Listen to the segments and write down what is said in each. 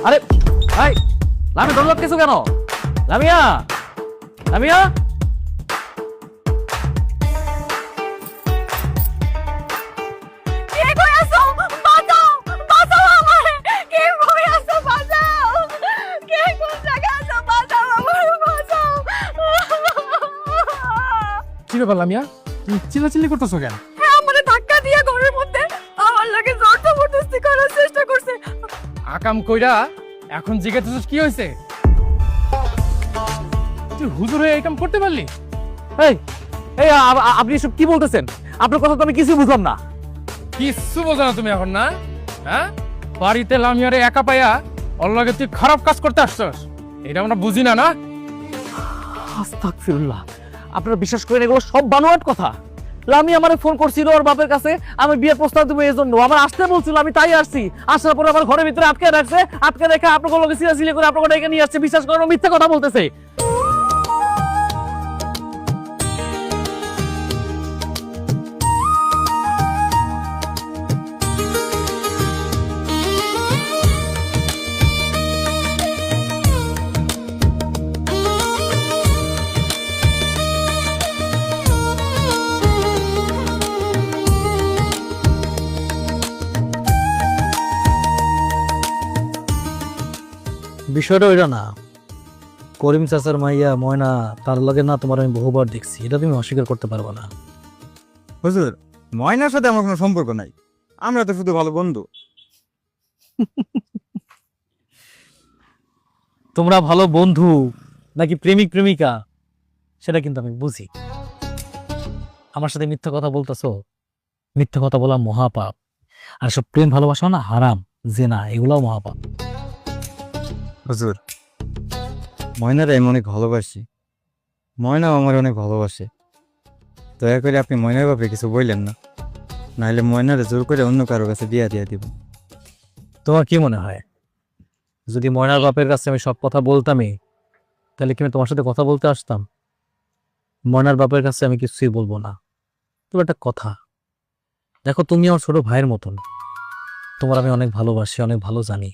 আরে ভাই, লামি দৌড় কিছু কেন? লামিয়া, লামিয়া, কে কই আছো? বাঁচাও, বাঁচাও আমারে। কে কই আছো? বাঁচাও। কে কোন জায়গায় আছো? বাঁচাও আমারে, বাঁচাও। কি ব্যাপার লামিয়া, তুমি চিল্লাচিল্লি করতেছো কেন? হ্যাঁ, আমারে ধাক্কা দিয়ে ঘরের মধ্যে আমার লাগে জোর জবরদস্তি করার চেষ্টা করছে। আকাম কইরা এখন জিজ্ঞাসা কি হয়েছে? তুই হুজুর হয়ে এই কাম করতে পারলি? এই এই আপনি এসব কি বলতেছেন? আপনার কথা তো আমি কিছুই বুঝলাম না। কিচ্ছু বোঝো না তুমি এখন, না? হ্যাঁ, বাড়িতে লামিয়ারে একা পাইয়া ওর লগে তুই খারাপ কাজ করতে আসছস, এটা আমরা বুঝি না। না আস্তাগফিরুল্লাহ, আপনারা বিশ্বাস করেন এগুলো সব বানোয়াট কথা? লামি আমারে ফোন করছিল ওর বাপের কাছে, আমি বিয়ের প্রস্তাব দেবো এই জন্য আমার আসতে বলছিল, আমি তাই আসছি। আসার পরে আমার ঘরের ভিতরে আটকে রাখছে, আটকে রেখে আপনাকে লোকে সিরিয়াসলি করে আপনাকে ডেকে নিয়ে আসছে। বিশ্বাস করেন ও মিথ্যা কথা বলতেছে। বিষয়টা ওইটা না, করিম চাচার মাইয়া ময়না তার লগে না তোমার আমি বহুবার দেখছি, এটা তুমি অস্বীকার করতে পারবে না। হুজুর, ময়নার সাথে আমার কোনো সম্পর্ক নাই, আমরা তো শুধু ভালো বন্ধু। তোমরা ভালো বন্ধু নাকি প্রেমিক প্রেমিকা সেটা কিন্তু আমি বুঝি। আমার সাথে মিথ্যা কথা বলতেছো, মিথ্যা কথা বলা মহাপাপ। আর সব প্রেম ভালোবাসা না হারাম, জেনা এগুলাও মহাপাপ। হুজুর, ময়নারে আমি অনেক ভালোবাসি, ময়নাও আমার অনেক ভালোবাসে। দয়া করে আপনি ময়নার বাপে কিছু বললেন না, নাহলে ময়নারে জোর করে অন্য কারো কাছে বিয়া দিয়ে দিব। তোমার কি মনে হয় যদি ময়নার বাপের কাছে আমি সব কথা বলতামই তাহলে কি আমি তোমার সাথে কথা বলতে আসতাম? ময়নার বাপের কাছে আমি কিছুই বলবো না। তবে একটা কথা, দেখো তুমি আমার ছোট ভাইয়ের মতন, তোমার আমি অনেক ভালোবাসি, অনেক ভালো জানি।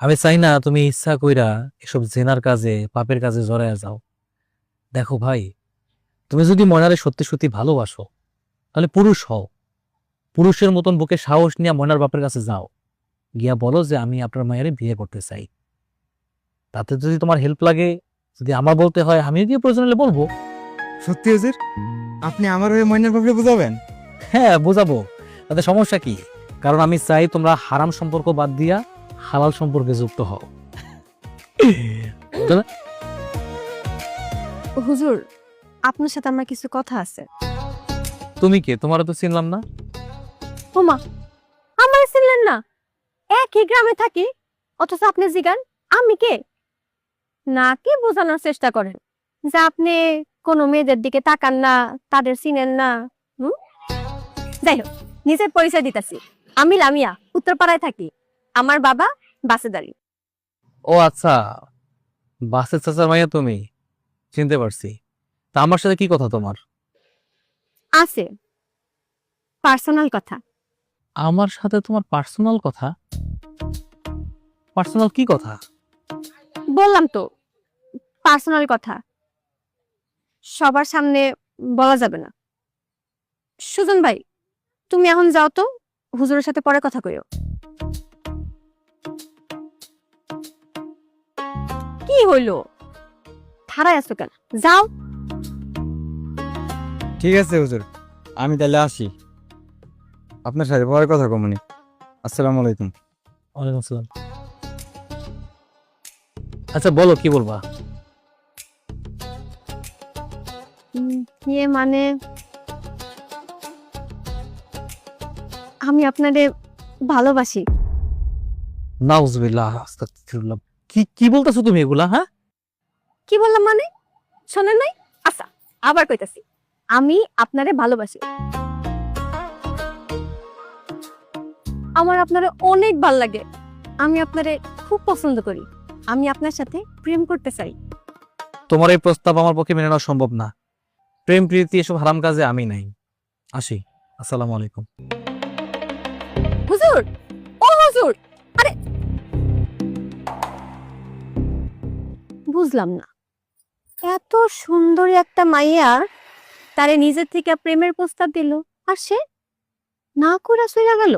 আমি চাই না তুমি ইচ্ছা কইরা এসব জেনার কাজে পাপের কাজে জড়ায়া যাও। দেখো ভাই, তুমি যদি ময়নারে সত্যি সত্যি ভালোবাসো তাহলে পুরুষ হও, পুরুষের মতন বুকে সাহস নিয়ে ময়নার বাপের কাছে যাও, গিয়া বলো যে আমি আপনার মায়েরে বিয়ে করতে চাই। তাতে যদি তোমার হেল্প লাগে, যদি আমার বলতে হয় আমি গিয়ে প্রয়োজন হলে বলবো। সত্যি হুজুর, আপনি আমার হয়ে ময়নার বাপরে বুঝাবেন? হ্যাঁ বোঝাবো, তাতে সমস্যা কি? কারণ আমি চাই তোমরা হারাম সম্পর্ক বাদ দিয়া হালাল সম্পর্কে যুক্ত হও। হুজুর, আপনার সাথে আমার কিছু কথা আছে। তুমি কে? তোমারও তো চিনলাম না। ওমা, আমার চিনলেন না? একই গ্রামে থাকি, অথচ আপনি জিগান আমি কে? নাকি বোঝানোর চেষ্টা করেন যে আপনি কোনো মেয়েদের দিকে তাকান না, তাদের চিনেন না? যাই হোক, নিজের পরিচয় দিতেছি। আমি লামিয়া, উত্তরপাড়ায় থাকি। আমার বাবা বাসেদারি। ও আচ্ছা, বাসের চাচার মাইয়া তুমি, চিনতে পারছি। তা আমার সাথে কি কথা তোমার? আছে পার্সোনাল কথা। আমার সাথে তোমার পার্সোনাল কথা? পার্সোনাল কি কথা? বললাম তো পার্সোনাল কথা, সবার সামনে বলা যাবে না। সুজন ভাই, তুমি এখন যাও তো, হুজুরের সাথে পরে কথা কইও। কি হইলো, ঠাড়ায় আছো কেন? যাও। ঠিক আছে হুজুর, আমি তাহলে আসি, আপনার সাথে পরে কথা কমনি। আসসালামু আলাইকুম। ওয়ালাইকুম আসসালাম। আচ্ছা বলো, কি বলবা? ইয়ে মানে আমি আপনারে ভালোবাসি। নাউজুবিল্লাহ, আস্তাগফিরুল্লাহ। কি কি বলতেছো তুমি এগুলা? হ্যাঁ, কি বললাম মানে শোনেন নাই? আচ্ছা, আবার কইতাছি, আমি আপনারে ভালোবাসি। আমার আপনারে অনেক ভাল লাগে, আমি আপনারে খুব পছন্দ করি, আমি আপনার সাথে প্রেম করতে চাই। তোমার এই প্রস্তাব আমার পক্ষে মেনে নেওয়া সম্ভব না। প্রেম প্রীতি এসব হারাম কাজে আমি নাই। আসি, আসসালামু আলাইকুম। হুজুর, ও হুজুর, আরে বুঝলাম না, এত সুন্দরী একটা মাইয়া তারে নিজের থেকে প্রেমের প্রস্তাব দিল আর সে না করে চলে গেল।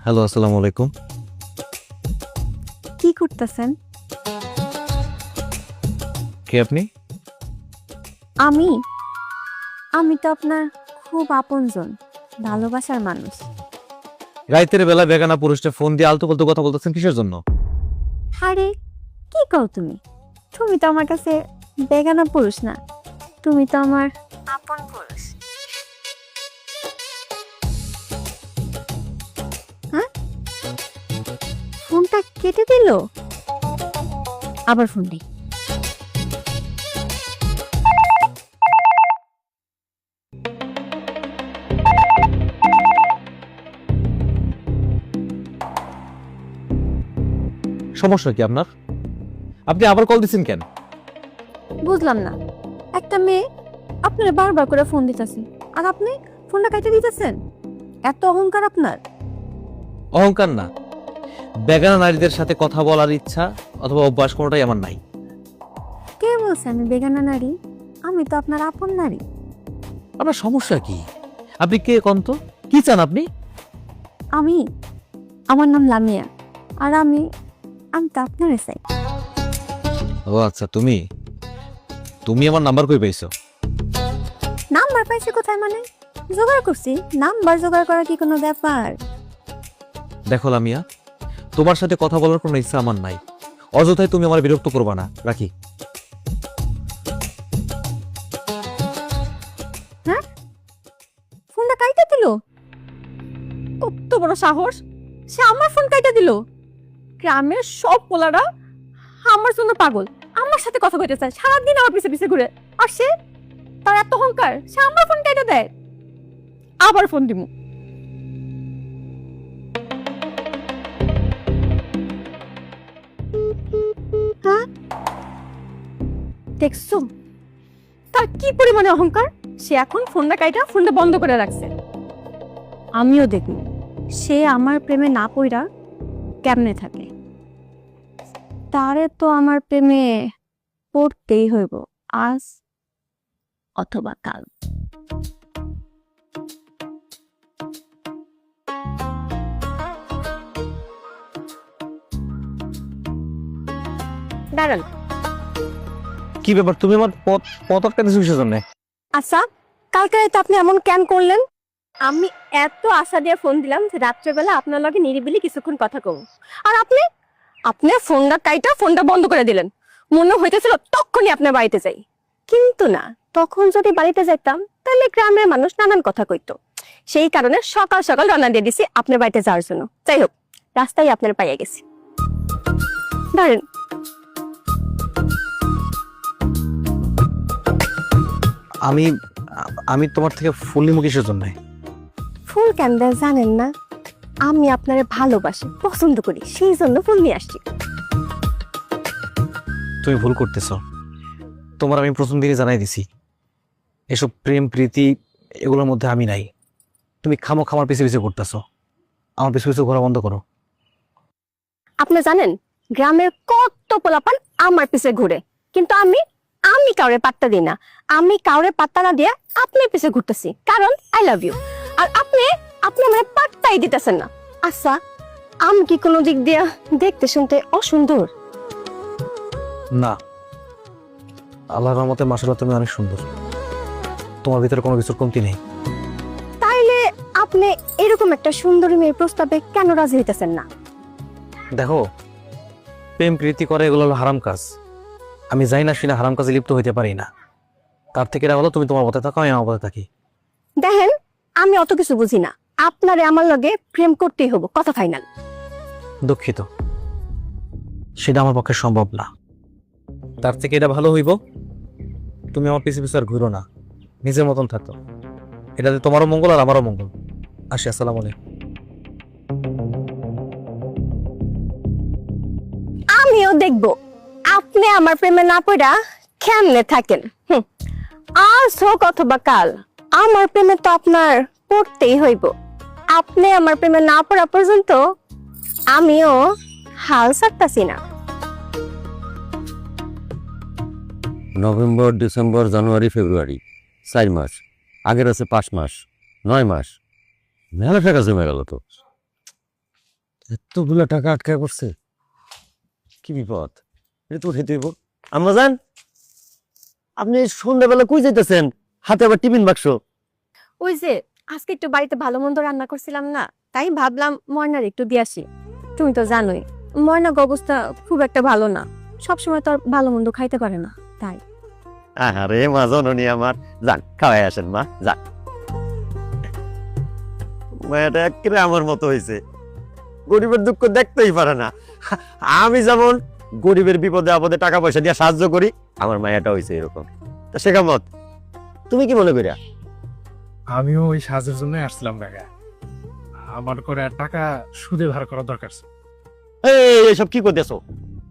হ্যালো, আসসালামু আলাইকুম। কি করতেছেন? কে আপনি? আমি আমি তো আপনার খুব আপনজন, ভালোবাসার মানুষ। রাইতের বেলা বেগানা পুরুষটা ফোন দিয়ে আলতু ফালতু কথা বলতেছেন কিসের জন্য? আরে কি কও তুমি? তুমি তো আমার কাছে বেগানা পুরুষ না, তুমি তো আমার আপন পুরুষ। হ্যাঁ, ফোনটা কেটে দিল, আবার ফোন দিই। সমস্যা কি আপনার? আপনি আবার কল দিচ্ছেন কেন? বুঝলাম না, একটা মেয়ে আপনারা বারবার করে ফোন দিতেছে আর আপনি ফোনটা কেটে দিতেছেন। এত অহংকার আপনার? অহংকার না, বেগানা নারীদের সাথে কথা বলার ইচ্ছা অথবা অভ্যাস কোনোটাই আমার নাই। কে বলছে আমি বেগানা নারী? আমি তো আপনার আপন নারী। আপনার সমস্যা কি? আপনি কে কোন তো? কি চান আপনি? আমার নাম লামিয়া, আর আমি তো আপনারই চাই। ও আচ্ছা, তুমি তুমি আমার নাম্বার কই পাইছো? নাম্বার পাইছি কোথায় মানে? জোগাড় করছি। নাম্বার জোগাড় করা কি কোনো ব্যাপার? দেখো লামিয়া, তোমার সাথে কথা বলার কোনো ইচ্ছা আমার নাই। অযথাই তুমি আমার বিরক্ত করবা না, রাখি। হ্যাঁ, ফোনটা কাইটা দিল। কত বড় সাহস, সে আমার ফোন কাইটা দিল। গ্রামের সব পোলারা আমার জন্য পাগল, আমার সাথে কথা কইতে চায়, সারাদিন আমার পিছে পিছে ঘুরে। আর সে, তার এত অহংকার, সে আমার ফোন কাইটা দেয়। আবার ফোন দিমু। হ্যাঁ, দেখছো তার কি পরিমাণে অহংকার? সে এখন ফোনটা কাইটা ফোনটা বন্ধ করে রাখছে। আমিও দেখব সে আমার প্রেমে না পইরা কেমনে থাকে। তারে তো আমার প্রেমে পড়তেই হইব, আজ অথবা কাল। দাঁড়ান। কি ব্যাপার, তুমি আমার পথ আটকাতেছো কিসের জন্য? আচ্ছা, কালকে রাতে আপনি এমন কেন করলেন? আমি এত আশা দিয়ে ফোন দিলাম যে রাত্রেবেলা আপনার লগে নিরিবিলি কিছুক্ষণ কথা কম, আর আপনি ফোনটা কাইটা ফোনটা বন্ধ করে দিলেন। মনে হইতেছিল তখনই আপনার বাড়িতে যাই, কিন্তু না, তখন যদি বাড়িতে যাইতাম তাহলে গ্রামের মানুষ নানান কথা কইতো। সেই কারণে সকাল সকাল রওনা দিয়ে দিছি আপনার বাড়িতে যাওয়ার জন্য। যাই হোক, রাস্তায় আপনার পাইয়া গেছি। ধরেন, আমি আমি তোমার থেকে ফুল নিমু কিসের জন্য? ফুল কেন দেয় জানেন না? আমি আপনারে ভালোবাসি, পছন্দ করি, সেই জন্য ফুল নিয়ে আসছি। তুমি ভুল করতেছো। তোমার আমি প্রথম দিনে জানাই দিছি, এসব প্রেম প্রীতি এগুলোর মধ্যে আমি নাই। তুমি খামার পিছে পিছে ঘুরতেছো। আমার পিছু পিছু ঘোরা বন্ধ করো। আপনি জানেন গ্রামের কত পোলাপান আমার পিছে ঘুরে, কিন্তু আমি কাউরে পাত্তা দিই না। আমি কাউরে পাত্তা না দিয়ে আপনার পিছে ঘুরতেছি, কারণ আই লাভ ইউ। আর আপনি আমার পাত্তাই দিতেছেন না। আচ্ছা, আমি কি কোনো দিক দিয়ে দেখতে শুনতে অসুন্দর? না, আল্লাহর রহমতে মাশাআল্লাহ তুমি অনেক সুন্দর। তোমার ভিতরে কোনো কিছুর কমতি নেই। তাইলে আপনি এরকম একটা সুন্দরী মেয়ের প্রস্তাবে কেন রাজি হইতেছেন না? দেখো, প্রেম প্রীতি করে এগুলো হলো হারাম কাজ। আমি যাই না শুনে হারাম কাজে লিপ্ত হইতে পারি না। তার থেকে এটা বলো তুমি তোমার পথে থাকো, আমি আমার পথে থাকি। দেখেন, আমি অত কিছু বুঝি না। আপনারে আমার লগে প্রেম করতেই হবো, কথা ফাইনাল। দুঃখিত, সেটা আমার পক্ষে সম্ভব না। তার থেকে এটা ভালো হইব তুমি আমার পিছে পিছে আর ঘুরো না, নিজের মতন থাকো। এটাতে তোমারও মঙ্গল আর আমারও মঙ্গল। আসি, আসসালামু আলাইকুম। আমার প্রেমে না পড়া কেমনে থাকেন? আজ হোক অথবা কাল আমার প্রেমে তো আপনার পড়তেই হইব। আপনি আমার প্রেমে না পড়া পর্যন্ত আমিও হাল ছাড়তাছি না। নভেম্বর, ডিসেম্বর, জানুয়ারি, ফেব্রুয়ারি, 4 মাস। আগের আছে 5 মাস, 9 মাস। মেলা টাকা জমে গেল তো। এতগুলো টাকা আটকা পড়ছে, কি বিপদ! এটা তো উঠাইতে হইব। আম্মা জান, আপনি সন্ধ্যাবেলা কই যাইতেছেন? হাতে আবার টিফিন বাক্স। ওই যে আজকে একটু বাড়িতে ভালো মন্দ রান্না করছিলাম না, তাই ভাবলাম ময়নার একটু দিয়ে আসি। তুমি তো জানোই ময়নার অবস্থা খুব একটা ভালো না, সবসময় তো আর ভালো মন্দ খাইতে পারে না, তাই। আরে মা জননী আমার, যান খাওয়াই আসেন মা, যান। মায়াটা একেবারে আমার মতো হয়েছে, গরিবের দুঃখ দেখতেই পারে না। আমি যেমন গরিবের বিপদে আপদে টাকা পয়সা দিয়ে সাহায্য করি, আমার মায়াটা হয়েছে এরকম। তা শেখামত, তুমি কি মনে করিয়া? আমিও ওই সাহায্যের জন্য আসছিলাম কাকা। আমার করে টাকা সুদে ধার করা দরকার ছিল। এইসব কি করতেছো?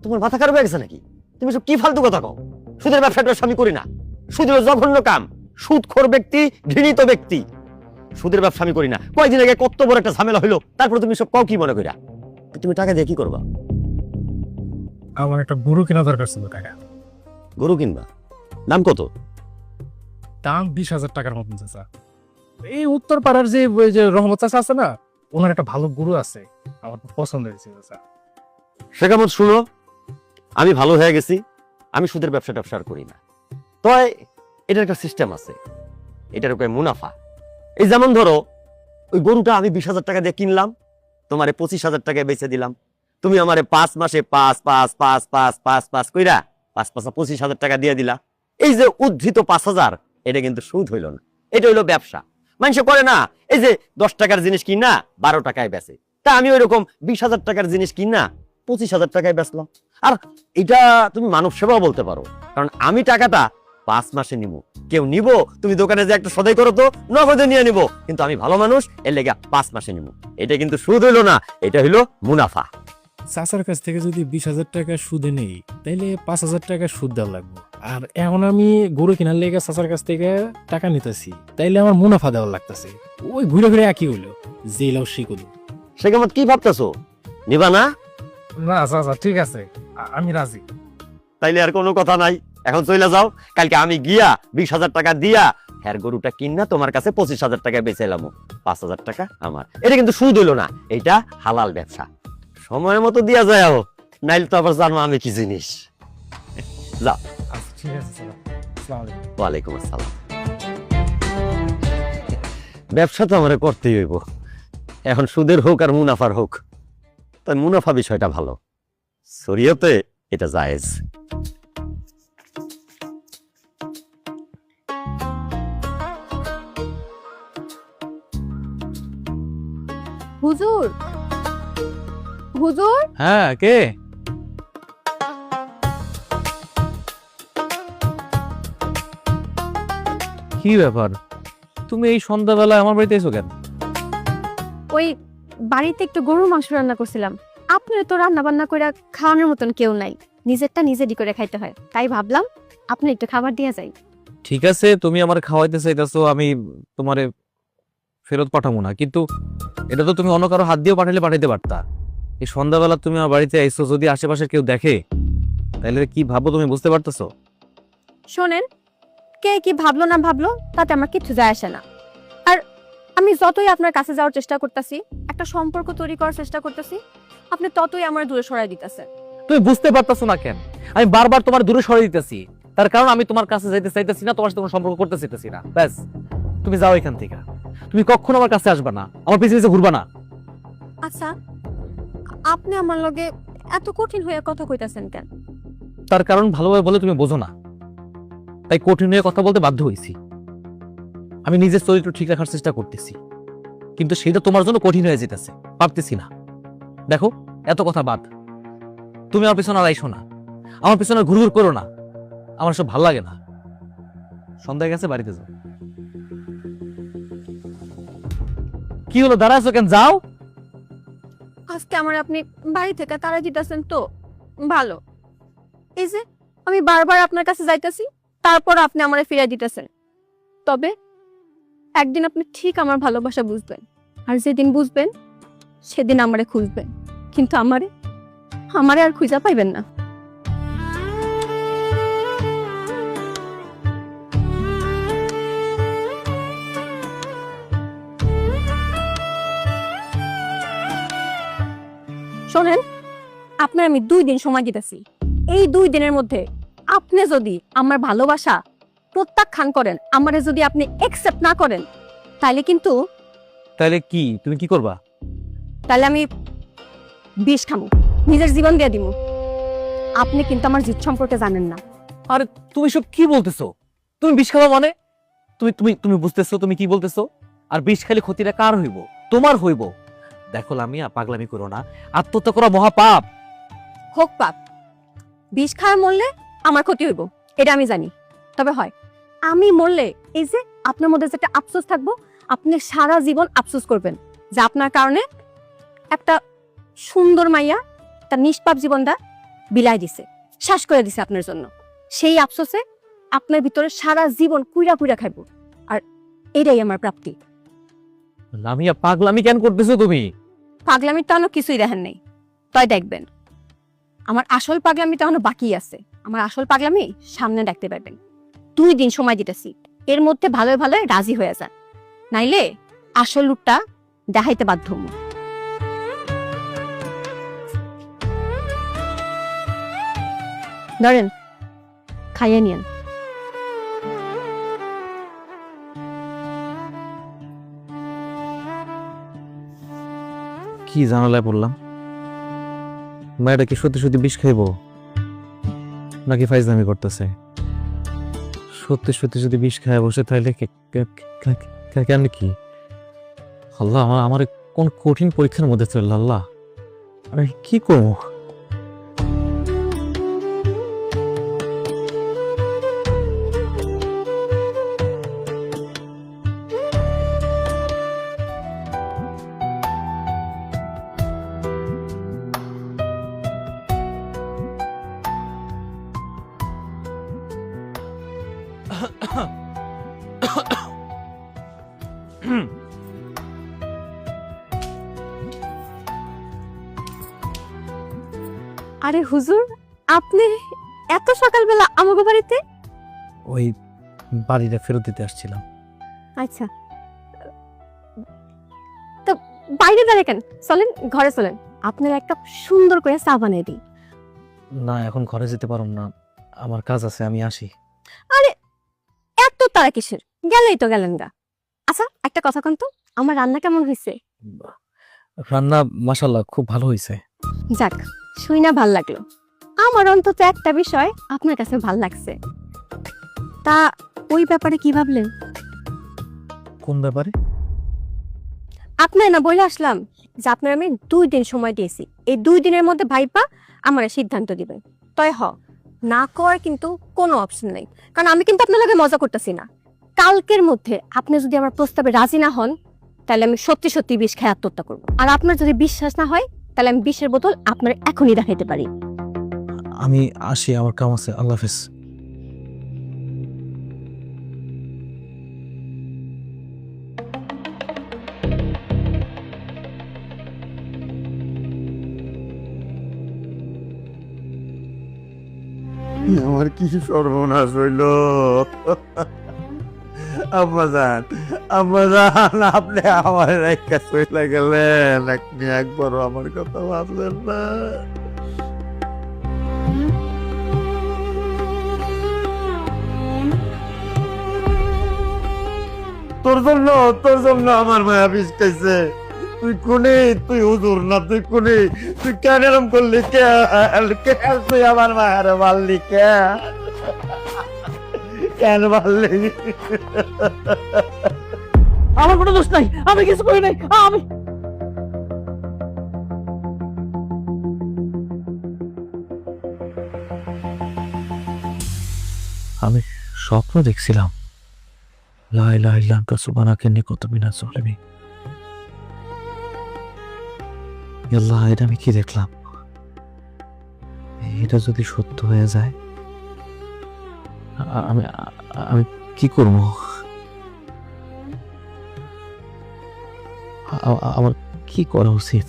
তোমার মাথা খারাপ হয়ে গেছে নাকি? তুমি সব কি ফালতু কথা কও? সুদের ব্যবসাটা আমি করি না, সুদের জঘন্য কাম, সুদখোর ব্যক্তি, ঘৃণিত ব্যক্তি। সুদের ব্যবসা আমি করি না। কয়েকদিন আগে কত বড় একটা ঝামেলা হইলো, তারপর তুমি সব কও কি মনে করিয়া? তুমি টাকা দিয়ে কি করবা? আমার একটা গরু কেনা দরকার ছিল কাকা। গরু কিনবা? দাম কত? দাম 20,000 টাকার মতন চাচা। এই উত্তর পাড়ার যে ওই যে রহমত চাচা আছে না, ওনার একটা ভালো গরু আছে, আমার খুব পছন্দ হয়েছে চাচা। শেখামত শুনো, আমি ভালো হয়ে গেছি, আমি সুদের ব্যবসা ট্যাবসা আর করি না। তয় এটার একটা সিস্টেম আছে, এটার কয় মুনাফা। এই যেমন ধরো, ওই গরুটা আমি 20,000 টাকা দিয়ে কিনলাম, তোমারে 25,000 টাকায় বেচে দিলাম। তুমি আমারে 5 মাসে 5 কইরা 5 5 25,000 টাকা দিয়ে দিলা। এই যে উদ্ধৃত 5,000, এটা কিন্তু সুদ হইল না, এটা হইলো ব্যবসা। মানুষ করে না, এই যে 10 টাকার জিনিস কিনা 12 টাকায় বেচে, তা আমি ওইরকম 20,000 টাকার জিনিস কিনা 25,000 টাকায় বেচলাম। আর এটা তুমি মানব সেবাও বলতে পারো, কারণ আমি টাকাটা 5 মাসে নিব। কেউ নিব, তুমি দোকানে যে একটা সদাই করো তো নগদে নিয়ে নিব, কিন্তু আমি ভালো মানুষ, এর লেগে 5 মাসে নিব। এটা কিন্তু সুদ হইলো না, এটা হইলো মুনাফা। চাচার কাছ থেকে যদি 20,000 টাকা সুদে নেই, তাইলে 5,000 টাকা সুদ দেওয়া লাগবে। আর এখন আমি গরু কেনার লেগে চাচার কাছ থেকে টাকা নিতেছি, তাইলে আমার মুনাফা দেওয়া লাগতেছে। ওই ঘুরে ঘুরে একই হইলো, যে লাও সে করি। সে কেমন কি ভাবতেছো, নিবা না? না চাচা ঠিক আছে, আমি রাজি। তাইলে আর কোনো কথা নাই, এখন চলে যাও। কালকে আমি গিয়া 20,000 টাকা দিয়া হ্যার গরুটা কিনা তোমার কাছে 25,000 টাকায় বেচে এলাম, 5,000 টাকা আমার। এটা কিন্তু সুদ হইলো না, এটা হালাল ব্যবসা। সময় মতো দিয়া যায়, নাইলে তো আবার জানো আমি কি জিনিস। যাও। আচ্ছা ঠিক আছে চাচা, আসসালামু আলাইকুম। ওয়ালাইকুম আসসালাম। ব্যবসা তো আমার করতেই হইব, এখন সুদের হোক আর মুনাফার হোক, তাই মুনাফা বিষয়টা ভালো, শরীয়তে এটা জায়েজ। হুজুর, হুজুর, হ্যাঁ, কে? কি ব্যাপার, তুমি এই সন্ধ্যাবেলায় আমার বাড়িতে এসো কেন? ওই বাড়িতে একটু গরুর মাংস রান্না করছিলাম, আপনার তো রান্না বান্না করে খাওয়ানোর মতন কেউ নাই, নিজেরটা নিজেরই করে খাইতে হয়, তাই ভাবলাম আপনি একটু খাবার দিয়ে যাই। ঠিক আছে, তুমি আমার খাওয়াইতে চাইতেছো, আমি তোমারে ফেরত পাঠাবো না, কিন্তু এটা তো তুমি অন্য কারো হাত দিয়েও পাঠাইতে পারতা। এই সন্ধ্যাবেলা তুমি আমার বাড়িতে আইসো, যদি আশেপাশে কেউ দেখে তাহলে কি ভাববো তুমি বুঝতে পারতেছো? শোনেন, কে কি ভাবলো না ভাবলো তাতে আমার কিচ্ছু যায় আসে না। আর আমি যতই আপনার কাছে যাওয়ার চেষ্টা করতেছি, একটা সম্পর্ক তৈরি করার চেষ্টা করতেছি, আপনি ততই আমার দূরে সরাই দিতেছে। তুমি বুঝতে পারতেছো না কেন? আমি বারবার তোমার দূরে সরে দিতেছি, তার কারণ আমি তোমার কাছে যাইতে চাইতেছি না, তোমার সাথে কোনো সম্পর্ক করতে চাইতেছি না। ব্যাস, তুমি যাও এখান থেকে, তুমি কখনো আমার কাছে আসবা না, আমার পিছে পিছে ঘুরবা না। আচ্ছা, আপনি আমার লগে এত কঠিন হয়ে কথা কইতাছেন কেন? তার কারণ ভালোভাবে বলে তুমি বোঝো না, তাই কঠিন হয়ে কথা বলতে বাধ্য হয়েছি। আমি নিজের চরিত্র ঠিক রাখার চেষ্টা করতেছি, কিন্তু সেটা তোমার জন্য কঠিন হয়ে যেতেছে, পারতেছি না। দেখো, এত কথা বাদ, তুমি আমার পিছনে আর আইসো না, আমার পিছনে ঘুরঘুর করো না, আমার সব ভালো লাগে না। সন্ধ্যা গেছে, বাড়িতে যাও। কি হলো, দাঁড়াইছো কেন? যাও। আজকে আমার আপনি বাড়ি থেকে তাড়া দিতেছেন তো ভালো। এই যে আমি বারবার আপনার কাছে যাইতেছি, তারপর আপনি আমারে ফিরাই দিতেছেন। তবে একদিন আপনি ঠিক আমার ভালোবাসা বুঝবেন, আর যেদিন বুঝবেন সেদিন আমারে খুঁজবেন, কিন্তু আমারে আমারে আর খুঁজা পাইবেন না। শোনেন, আপনার আমি 2 দিন সময় দিতেছি। এই 2 দিনের মধ্যে আপনি যদি আমার ভালোবাসা প্রত্যাখ্যান করেন, আমারে যদি আপনি একসেপ্ট না করেন, তাহলে কিন্তু তাহলে কি তুমি কি করবা? তাহলে আমি বিষ খামু, নিজের জীবন দিয়ে দিমু। আপনি কিন্তু আমার জিত সম্পর্কে জানেন না। আরে তুমি সব কি বলতেছো? তুমি বিষ খাওয়া মানে? তুমি তুমি তুমি বুঝতেছো তুমি কি বলতেছো? আর বিষ খালি ক্ষতিটা কার হইব? তোমার হইব। দেখো লামিয়া, পাগলামি করো না, আত্মহত্যা করা মহাপাপ। হোক পাপ, বিষ খাওয়া মরলে আমার ক্ষতি হইব, এটা আমি জানি। তবে হয় আমি মরলে এই যে আপনার মধ্যে যে একটা আফসোস থাকবো, আপনি সারা জীবন আফসোস করবেন যে আপনার কারণে একটা সুন্দর মাইয়া তার নিষ্পাপ জীবনটা বিলাই দিছে, শ্বাস করে দিছে আপনার জন্য। সেই আফসোসে আপনার ভিতরে সারা জীবন কুইরা কুইরা খাইব, আর এটাই আমার প্রাপ্তি। লামিয়া, পাগলামি কেন করতেছো তুমি? পাগলামির তো কিছুই দেখেন নাই, তাই দেখবেন আমার আসল পাগলামি তো এখনো বাকি আছে। আমার আসল পাগলামি সামনে দেখতে পারবেন। 2 দিন সময় দিতেছি, এর মধ্যে ভালো ভালো রাজি হয়ে যান, নাইলে আসল রূপটা দেখাইতে বাধ্য হবো। ধরেন, খাইয়ে নিয়েন। কি জানালায় পড়লাম? মেয়েটা কি সত্যি সত্যি বিষ খাইবো নাকি ফাইজলামি করতেছে? সত্যি সত্যি যদি বিষ খায় বসে তাহলে কেন কি? আল্লাহ, আমার কোন কঠিন পরীক্ষার মধ্যে চলল। আল্লাহ, আমি কি করবো? আরে হুজুর, আপনি এত সকালবেলা আমাকে বাড়িতে? ওই বাড়িটা ফেরত দিতে আসছিলাম। আচ্ছা, তো বাইরে দাঁড়িয়ে কেন? চলেন ঘরে চলেন, আপনার একটা সুন্দর করে চা বানিয়ে দিই। না, এখন ঘরে যেতে পারুম না, আমার কাজ আছে, আমি আসি। আরে এত তারা কিসের? গেলেই তো গেলেন গা। আচ্ছা, একটা কথা কন তো, আমার রান্না কেমন হয়েছে? রান্না মাশাআল্লাহ খুব ভালো হয়েছে। যাক, শুই না ভাল লাগলো। আমার অন্তত একটা বিষয় আপনার কাছে ভাল লাগছে। তা ওই ব্যাপারে কি ভাবলেন? কোন ব্যাপারে? আপনার না বলে আসলাম যে আপনার আমি 2 দিন সময় দিয়েছি, এই 2 দিনের মধ্যে ভাইপা আমার সিদ্ধান্ত দিবেন। তয় না করার কিন্তু কোনো অপশন নেই, কারণ আমি কিন্তু আপনার লগে মজা করতেছি না। কালকের মধ্যে আপনি যদি আমার প্রস্তাবে রাজি না হন, তাহলে আমি সত্যি সত্যি বিষ খেয়ে আত্মহত্যা করবো। আর আপনার যদি বিশ্বাস না হয়, তাহলে আমি বিষের বোতল আপনার এখনই দেখাইতে পারি। আমি আসি, আমার কাম আছে। আল্লাহ হাফেজ। আমার কি সর্বনাশ হইল! আম্মাজান, আম্মাজান, আপনি আমার রেখা চলে গেলেন, আপনি একবারও আমার কথা ভাবলেন না। তোর জন্য আমার মায়া বিষ খাইছে। তুই কোনে? তুই হুজুর না? তুই কোনে? তুই কেন এরম করলি? তুই আমার মায়ের মারলি কেন মারলি? আমার কোনো দোষ নাই, আমি কিছু করি নাই। আমি স্বপ্ন দেখছিলাম। লা ইলাহা ইল্লা আনতা সুবহানাকা ইন্নী কুনতু মিনাজ জালিমিন। আল্লাহ, এটা আমি কি দেখলাম? এটা যদি সত্য হয়ে যায় আমি আমি কি করব? আমার কি করা উচিত?